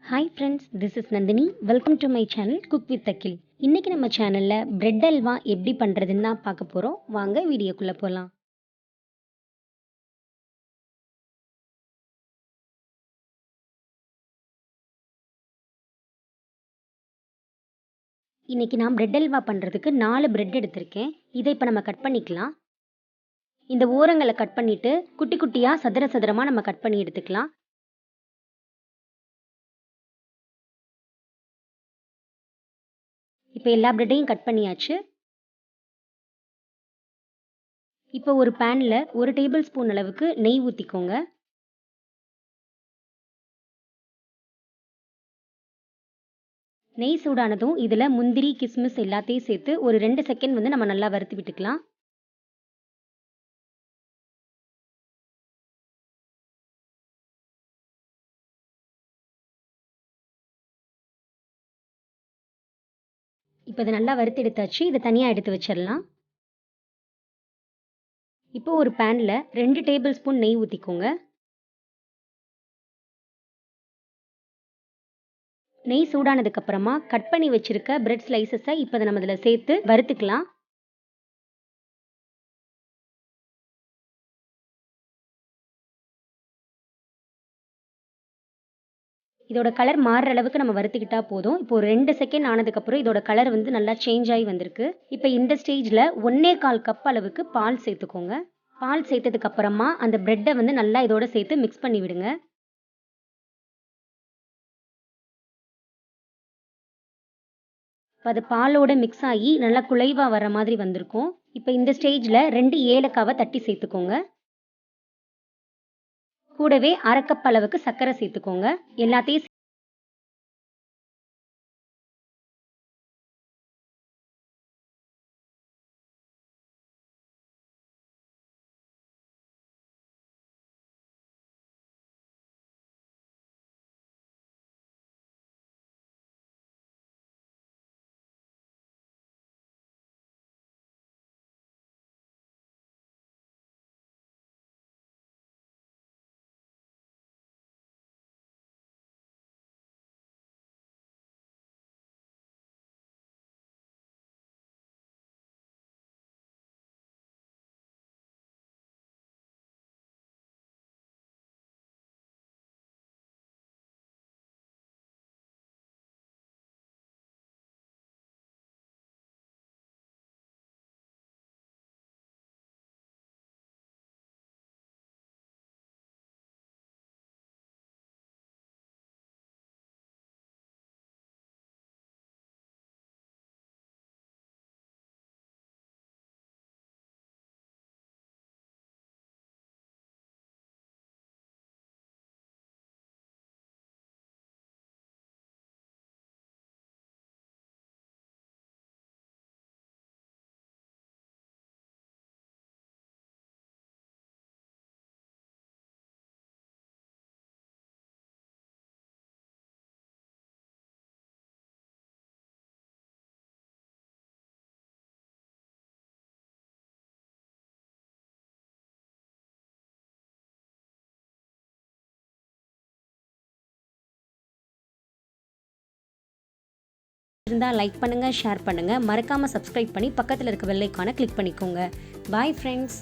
Hi friends, this is Nandini. Welcome to my channel Cook with Akhil. இன்னைக்கு நம்ம சேனல்ல bread halwa எப்படி பண்றதுன்னு தான் பார்க்க போறோம். வாங்க வீடியோக்குள்ள போலாம். இன்னைக்கு நான் பிரெட் அல்வா பண்றதுக்கு 4 பிரெட் எடுத்திருக்கேன். இதை இப்போ நம்ம கட் பண்ணிக்கலாம். இந்த ஓரங்களை கட் பண்ணிட்டு குட்டி குட்டியா சதுர சதுரமா நம்ம கட் பண்ணி எடுத்துக்கலாம். இப்போ எல்லா பிரெட்டையும் கட் பண்ணியாச்சு. இப்போ ஒரு பேன்ல 1 டேபிள் ஸ்பூன் அளவுக்கு நெய் ஊத்திக்கோங்க. நெய் சூடானதும் இதில் முந்திரி கிஸ்மிஸ் எல்லாத்தையும் சேர்த்து ஒரு 2 செகண்ட் வந்து நம்ம நல்லா வறுத்து விட்டுக்கலாம். இப்போ இதை நல்லா வறுத்து எடுத்தாச்சு. இதை தனியாக எடுத்து வச்சிடலாம். இப்போ ஒரு பேனில் 2 டேபிள் ஸ்பூன் நெய் ஊற்றிக்கோங்க. நெய் சூடானதுக்கப்புறமா கட் பண்ணி வச்சிருக்க பிரெட் ஸ்லைசஸை இப்போ நம்ம இதில் சேர்த்து வறுத்துக்கலாம். இதோட கலர் மாறுற அளவுக்கு நம்ம வறுத்துக்கிட்டா போதும். இப்போ ஒரு 2 செகண்ட் ஆனதுக்கப்புறம் இதோட கலர் வந்து நல்லா சேஞ்ச் ஆகி வந்திருக்கு. இப்போ இந்த ஸ்டேஜில் 1.25 கப் அளவுக்கு பால் சேர்த்துக்கோங்க. பால் சேர்த்ததுக்கு அப்புறமா அந்த பிரெட்டை வந்து நல்லா இதோட சேர்த்து மிக்ஸ் பண்ணி விடுங்க. அது பாலோட மிக்ஸ் ஆகி நல்லா குழைவாக வர மாதிரி வந்திருக்கும். இப்போ இந்த ஸ்டேஜில் 2 ஏலக்காவை தட்டி சேர்த்துக்கோங்க. கூடவே 1/2 கப் அளவுக்கு சர்க்கரை சேர்த்துக்கோங்க. எல்லாத்தையும் இருந்தால் லைக் பண்ணுங்கள், ஷேர் பண்ணுங்கள், மறக்காமல் சப்ஸ்கிரைப் பண்ணி பக்கத்தில் இருக்க பெல் ஐகானை கிளிக் பண்ணிக்கோங்க. Bye friends.